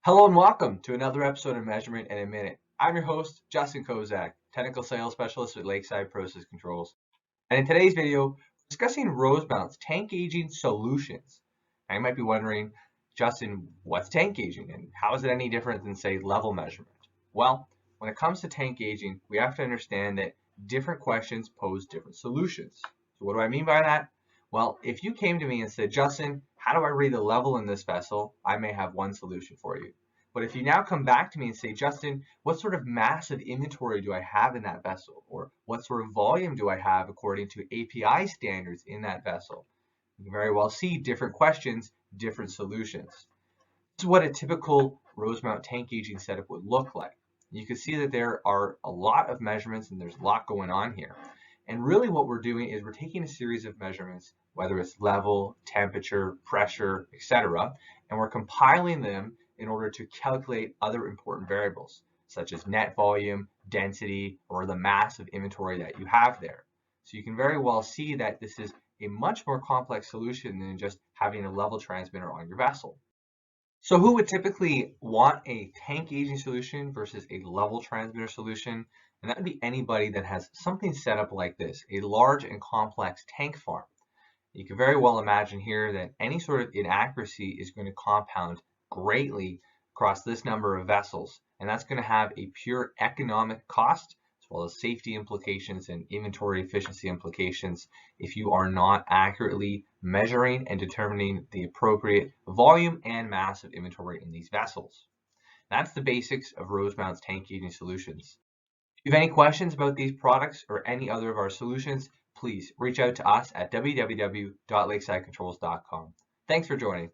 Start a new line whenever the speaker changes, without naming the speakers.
Hello and welcome to another episode of Measurement in a Minute. I'm your host, Justin Kozak, Technical Sales Specialist at Lakeside Process Controls. And in today's video, we're discussing Rosemount's tank gauging solutions. Now you might be wondering, Justin, what's tank gauging and how is it any different than, say, level measurement? Well, when it comes to tank gauging, we have to understand that different questions pose different solutions. So what do I mean by that? Well, if you came to me and said, Justin, how do I read the level in this vessel? I may have one solution for you. But if you now come back to me and say, Justin, what sort of massive inventory do I have in that vessel? Or what sort of volume do I have according to API standards in that vessel? You can very well see different questions, different solutions. This is what a typical Rosemount tank gauging setup would look like. You can see that there are a lot of measurements and there's a lot going on here. And really what we're doing is we're taking a series of measurements, whether it's level, temperature, pressure, etc., and we're compiling them in order to calculate other important variables, such as net volume, density, or the mass of inventory that you have there. So you can very well see that this is a much more complex solution than just having a level transmitter on your vessel. So who would typically want a tank gauging solution versus a level transmitter solution? And that would be anybody that has something set up like this, a large and complex tank farm. You can very well imagine here that any sort of inaccuracy is going to compound greatly across this number of vessels, and that's going to have a pure economic cost as well as safety implications and inventory efficiency implications if you are not accurately measuring and determining the appropriate volume and mass of inventory in these vessels. That's the basics of Rosemount's tank gauging solutions. If you have any questions about these products or any other of our solutions, please reach out to us at www.lakesidecontrols.com. Thanks for joining.